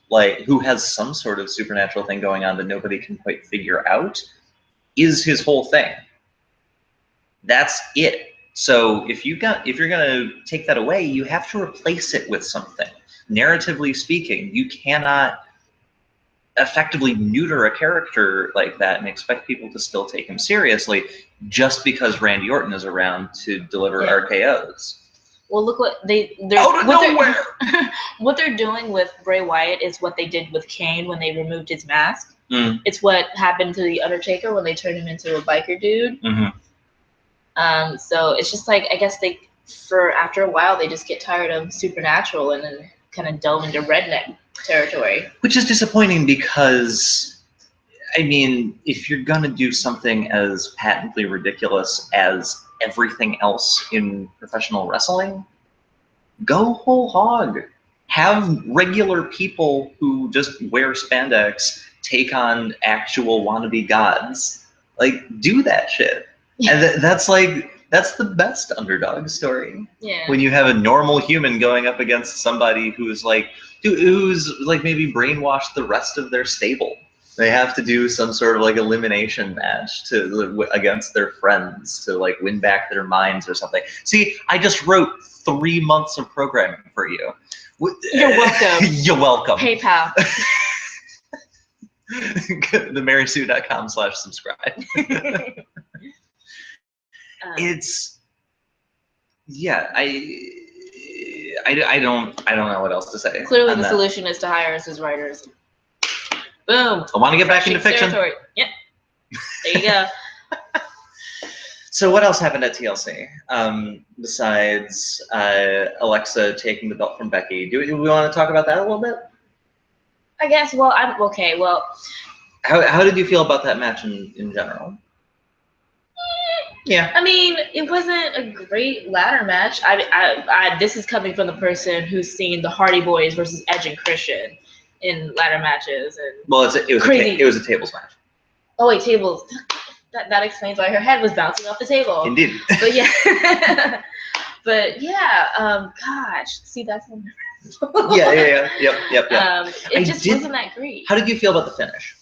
some sort of supernatural thing going on that nobody can quite figure out is his whole thing. That's it. So if you're gonna take that away, you have to replace it with something. Narratively speaking, you cannot effectively neuter a character like that and expect people to still take him seriously just because Randy Orton is around to deliver RKOs. Well, look what what they're doing with Bray Wyatt is what they did with Kane when they removed his mask. It's what happened to the Undertaker when they turned him into a biker dude. So it's just like, I guess after a while they just get tired of supernatural and then kind of delve into redneck territory. Which is disappointing because, I mean, if you're gonna do something as patently ridiculous as everything else in professional wrestling, go whole hog. Have regular people who just wear spandex take on actual wannabe gods. Like, do that shit. And that's the best underdog story. Yeah. When you have a normal human going up against somebody who's maybe brainwashed the rest of their stable. They have to do some sort of like elimination match against their friends to like win back their minds or something. See, I just wrote 3 months of programming for you. You're welcome. You're welcome. PayPal. themarysue.com/subscribe. It's I don't know what else to say. Clearly the solution is to hire us as writers. Boom. I want to get back into fiction. Territory. Yep. There you go. So what else happened at TLC besides Alexa taking the belt from Becky? Do we want to talk about that a little bit? I guess. Well, I'm okay. Well, how did you feel about that match in general? Yeah. I mean, it wasn't a great ladder match. This is coming from the person who's seen the Hardy Boys versus Edge and Christian in ladder matches, and it was a tables match. Oh wait, tables. That explains why her head was bouncing off the table. Indeed. But yeah. Gosh, see, that's wonderful. Yeah. Yep. It just wasn't that great. How did you feel about the finish?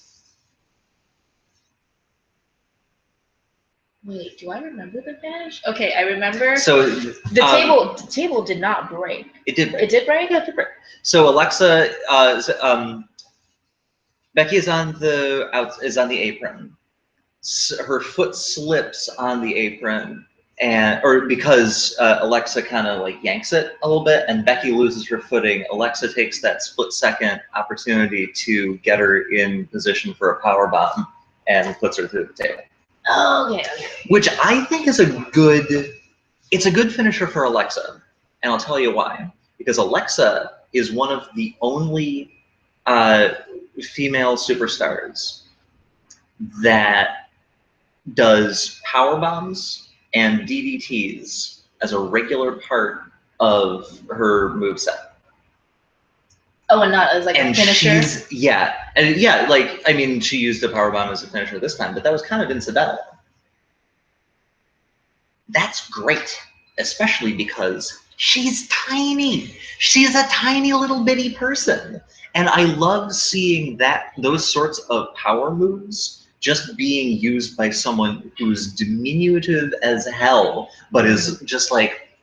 Wait, do I remember the finish? Okay, I remember. So the table did not break. It did break. It did break? Yeah, it did break. So Alexa, Becky is on the apron. Her foot slips on the apron, because Alexa kind of like yanks it a little bit, and Becky loses her footing. Alexa takes that split-second opportunity to get her in position for a power bomb and puts her through the table. Oh, okay. Which I think is a good finisher for Alexa, and I'll tell you why. Because Alexa is one of the only female superstars that does power bombs and DDTs as a regular part of her moveset. Oh, and not as like a finisher? She used a powerbomb as a finisher this time, but that was kind of incidental. That's great, especially because she's tiny. She's a tiny little bitty person. And I love seeing those sorts of power moves just being used by someone who's diminutive as hell, but is just like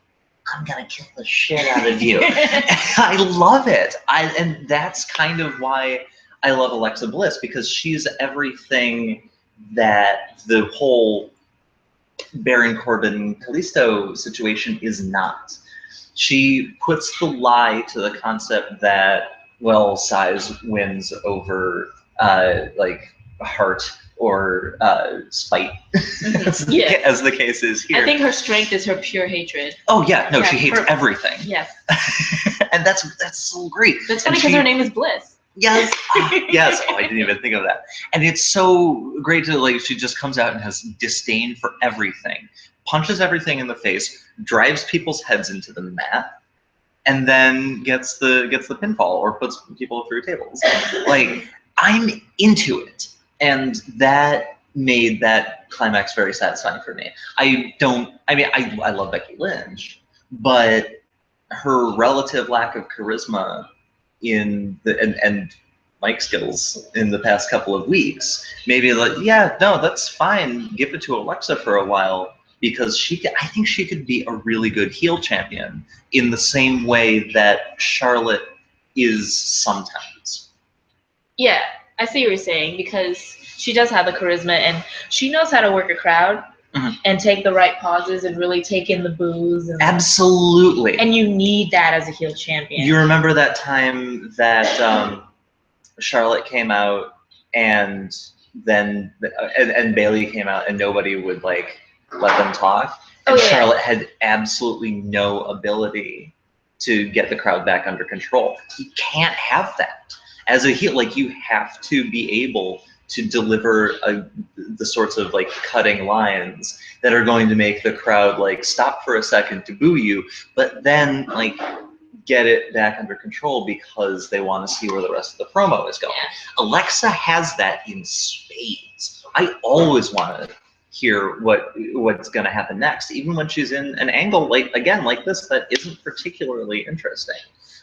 I'm gonna kick the shit out of you. I love it. And that's kind of why I love Alexa Bliss, because she's everything that the whole Baron Corbin Kalisto situation is not. She puts the lie to the concept that, well, size wins over like heart or spite, Yes. as the case is here. I think her strength is her pure hatred. Oh yeah, no, Yeah, she hates everything. Yes. And that's so great. That's funny because her name is Bliss. Yes, yes. Oh, I didn't even think of that. And it's so great to, like, she just comes out and has disdain for everything, punches everything in the face, drives people's heads into the mat, and then gets the pinfall or puts people through tables. Like, I'm into it, and that made that climax very satisfying for me. I love Becky Lynch, but her relative lack of charisma in the and mic skills in the past couple of weeks, maybe like, yeah, no, that's fine. Give it to Alexa for a while, because I think she could be a really good heel champion in the same way that Charlotte is sometimes. Yeah, I see what you're saying, because she does have the charisma and she knows how to work a crowd. Mm-hmm. And take the right pauses and really take in the boos. And, absolutely. And you need that as a heel champion. You remember that time that Charlotte came out and then and Bayley came out and nobody would like let them talk. And Charlotte had absolutely no ability to get the crowd back under control. You can't have that. As a heel, like, you have to be able to deliver the sorts of like cutting lines that are going to make the crowd like stop for a second to boo you, but then like get it back under control because they want to see where the rest of the promo is going. Yeah. Alexa has that in spades. I always want to hear what's going to happen next, even when she's in an angle like this that isn't particularly interesting.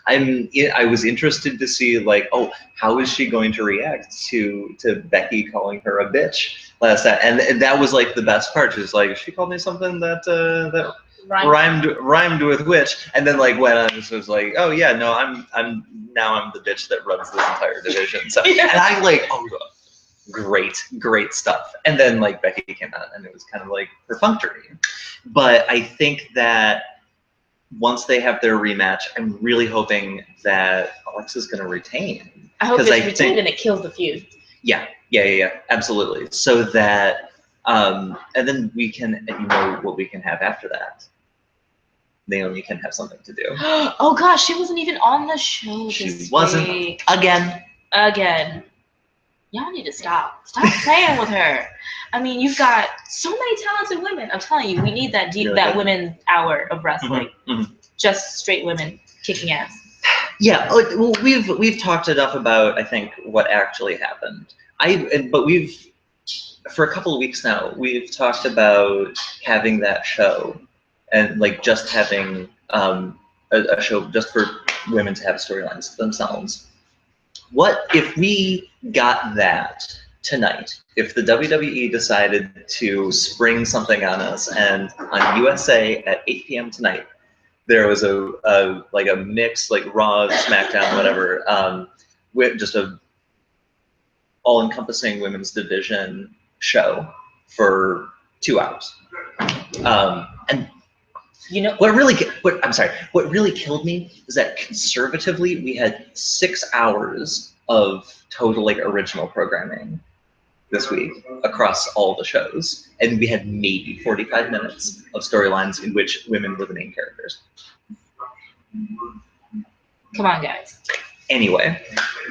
I was interested to see, like, oh, how is she going to react to Becky calling her a bitch last night, and that was like the best part. She's like, she called me something that rhymed with which, and then like when I was like, oh yeah, no, I'm the bitch that runs this entire division. So and I like, oh, great stuff. And then like Becky came out, and it was kind of like perfunctory. But I think that once they have their rematch, I'm really hoping that Alexa's going to retain. I hope it's retained and it kills the feud. Yeah, absolutely. So that, and then we can, what we can have after that. Naomi can have something to do. Oh gosh, she wasn't even on the show this week. She wasn't. Again. Y'all need to stop playing with her. I mean, you've got so many talented women. I'm telling you, we need that women's hour of wrestling. Mm-hmm. Just straight women kicking ass. Yeah, well, we've talked enough about, I think, what actually happened. But for a couple of weeks now, we've talked about having that show, and like just having a show just for women to have storylines themselves. What if we got that tonight? If the WWE decided to spring something on us, and on USA at 8 p.m. tonight, there was a mix, like Raw, SmackDown, whatever, with just a all-encompassing women's division show for 2 hours. And what really killed me is that conservatively we had 6 hours of total like original programming this week across all the shows, and we had maybe 45 minutes of storylines in which women were the main characters. Come on, guys. Anyway,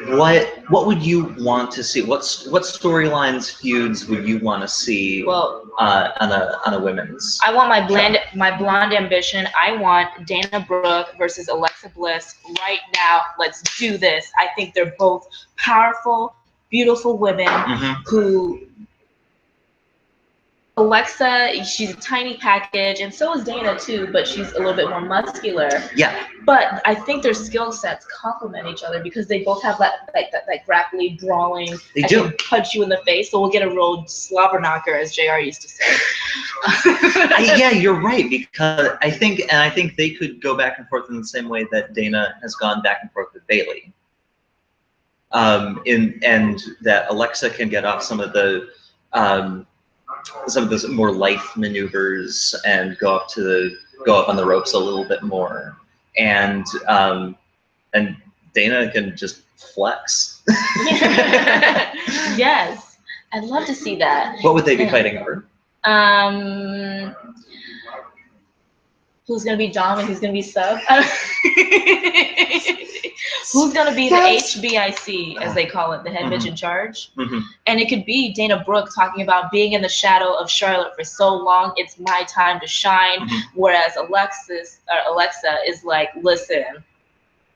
what would you want to see? What storylines, feuds would you want to see? Well, on a women's? I want my blonde ambition. I want Dana Brooke versus Alexa Bliss right now. Let's do this. I think they're both powerful, beautiful women who Alexa, she's a tiny package, and so is Dana too, but she's a little bit more muscular. Yeah. But I think their skill sets complement each other because they both have that grappling, brawling. They I do. can punch you in the face, so we'll get a real slobber knocker, as JR used to say. Yeah, you're right, because I think they could go back and forth in the same way that Dana has gone back and forth with Bailey. And that Alexa can get off some of those more lithe maneuvers and go up on the ropes a little bit more, and Dana can just flex. Yes, I'd love to see that. What would they be fighting over? Who's gonna be Dom and who's gonna be Sub? Who's gonna be the HBIC, as they call it, the head bitch in charge? And it could be Dana Brooke talking about being in the shadow of Charlotte for so long, it's my time to shine. Whereas Alexa is like, listen,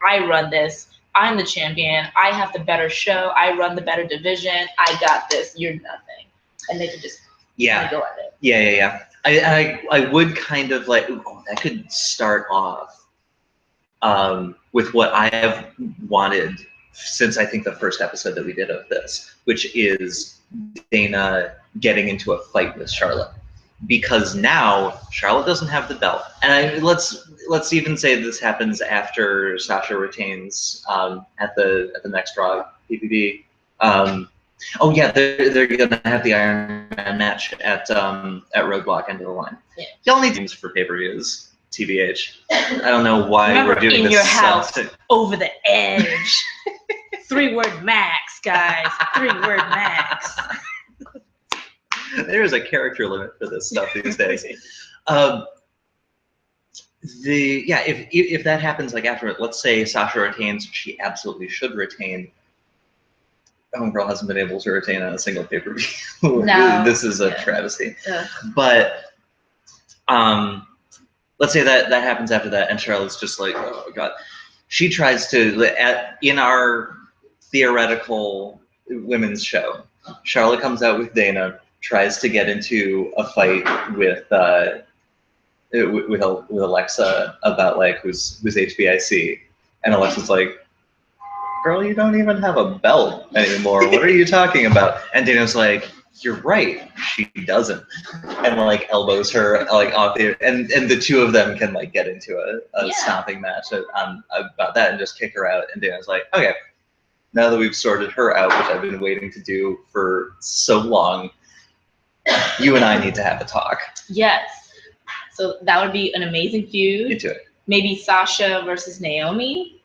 I run this. I'm the champion. I have the better show. I run the better division. I got this. You're nothing. And they could just go at it. Yeah. I would kind of like, that could start off with what I have wanted since I think the first episode that we did of this, which is Dana getting into a fight with Charlotte, because now Charlotte doesn't have the belt, and let's even say this happens after Sasha retains at the next Raw PPV. Oh yeah, they're gonna have the Iron Man match at Roadblock, end of the line. Yeah. Y'all need teams for pay-per-views. TBH. I don't know why Remember, we're doing in this. Your house, over the edge. 3-word max, guys. 3-word max. There is a character limit for this stuff these days. If that happens, like after, let's say Sasha retains, she absolutely should retain. Homegirl hasn't been able to retain on a single pay-per-view. No. This is a travesty. But let's say that happens after that, and Charlotte's just like, oh god. She tries to, in our theoretical women's show, Charlotte comes out with Dana, tries to get into a fight with Alexa about like who's HBIC, and Alexa's like, girl, you don't even have a belt anymore. What are you talking about? And Dana's like, you're right, she doesn't, and like elbows her like off the, and the two of them can like get into a stomping match about that and just kick her out. And Dana's like, okay, now that we've sorted her out, which I've been waiting to do for so long, you and I need to have a talk. Yes. So that would be an amazing feud. Into it. Maybe Sasha versus Naomi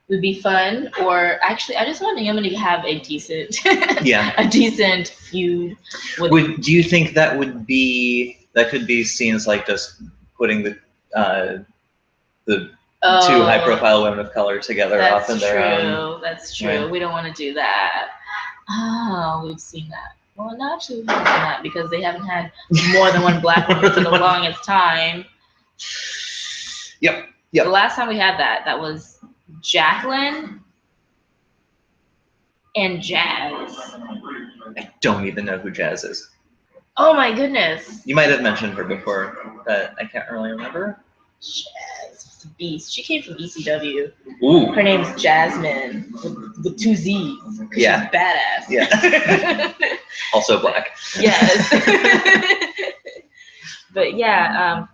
would be fun. Or actually, I just want Naomi to have a decent, a decent feud. Do you think that could be seen as like just putting the two high-profile women of color together off in their own? That's true. Yeah. We don't want to do that. Oh, we've seen that. Well, no, actually, we haven't seen that because they haven't had more than one black woman for the longest time. Yep. The last time we had that was Jacqueline and Jazz. I don't even know who Jazz is. Oh my goodness. You might have mentioned her before, but I can't really remember. Jazz, the beast. She came from ECW. Ooh. Her name's Jasmine with 2 Z's. Yeah. She's badass. Yeah. Also black. Yes. But yeah.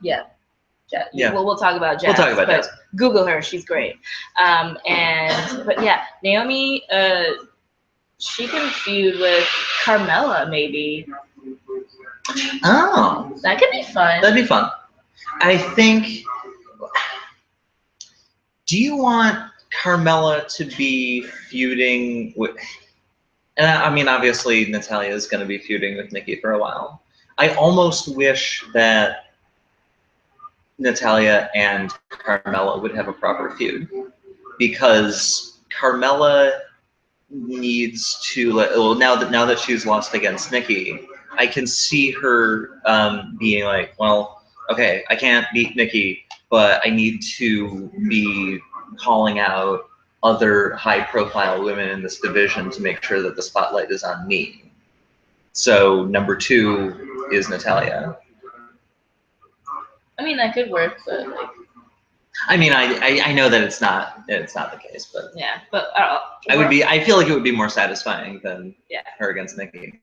Well, we'll talk about Jazz. We'll talk about Jazz. Google her; she's great. But yeah, Naomi, she can feud with Carmella, maybe. Oh, that could be fun. That'd be fun. I think. Do you want Carmella to be feuding with? And I mean, obviously, Natalya is going to be feuding with Nikki for a while. I almost wish that Natalya and Carmella would have a proper feud, because Carmella needs to, well, now that she's lost against Nikki, I can see her being like, well, okay, I can't beat Nikki, but I need to be calling out other high-profile women in this division to make sure that the spotlight is on me. So number 2 is Natalya. I mean, that could work, but like. I mean, I know that it's not the case, but yeah, but I feel like it would be more satisfying than yeah. her against Nikki.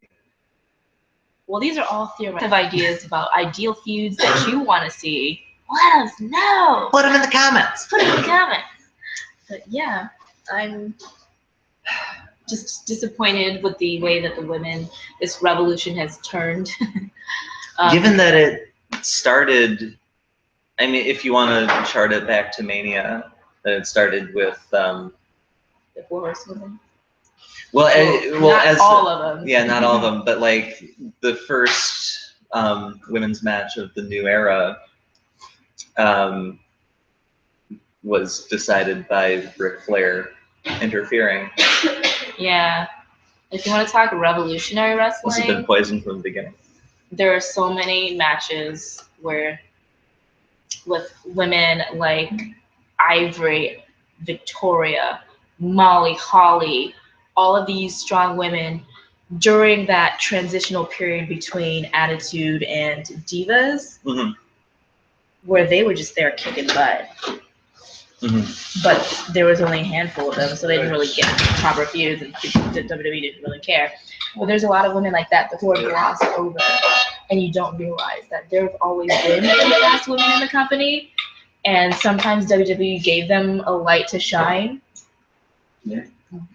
Well, these are all theoretical ideas about ideal feuds that you want to see. Let us know. Put them in the comments. Put them in the comments. But yeah, I'm just disappointed with the way that this revolution has turned. Given that it started, I mean, if you want to chart it back to Mania, that it started with the 4 Horsewomen. Well, not as all of them. Yeah, not all of them, but like the first women's match of the new era was decided by Ric Flair interfering. Yeah. If you want to talk revolutionary wrestling, This has been poisoned from the beginning. There are so many matches with women like Ivory, Victoria, Molly Holly, all of these strong women during that transitional period between Attitude and Divas, mm-hmm. where they were just there kicking butt. Mm-hmm. But there was only a handful of them, so they didn't really get proper feuds, and the WWE didn't really care. But there's a lot of women like that who are glossed over, and you don't realize that there have always been fast women in the company, and sometimes WWE gave them a light to shine,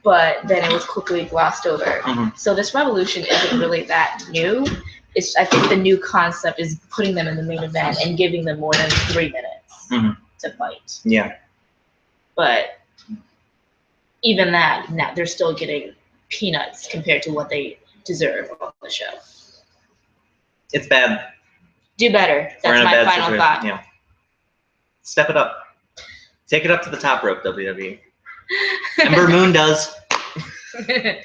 but then it was quickly glossed over. Mm-hmm. So this revolution isn't really that new. I think the new concept is putting them in the main event and giving them more than 3 minutes to fight. Yeah. But even that, they're still getting peanuts compared to what they deserve on the show. It's bad. Do better. That's my final thought. Yeah. Step it up. Take it up to the top rope, WWE. Ember Moon does.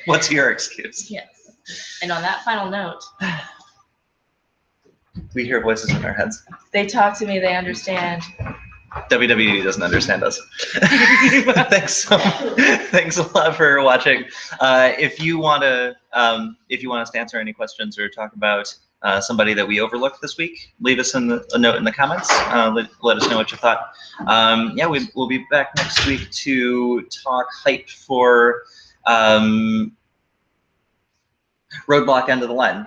What's your excuse? Yes. And on that final note, we hear voices in our heads. They talk to me. They understand. WWE doesn't understand us. Thanks a lot for watching. If you want us to answer any questions or talk about somebody that we overlooked this week, leave us a note in the comments. Let us know what you thought. Yeah, we'll be back next week to talk hype for Roadblock End of the Line.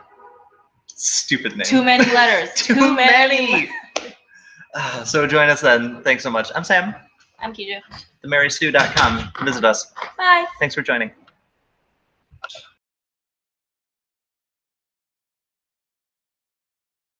Stupid name. Too many letters. Too many. So join us then. Thanks so much. I'm Sam. I'm Keisha. TheMaryStew.com. Visit us. Bye. Thanks for joining.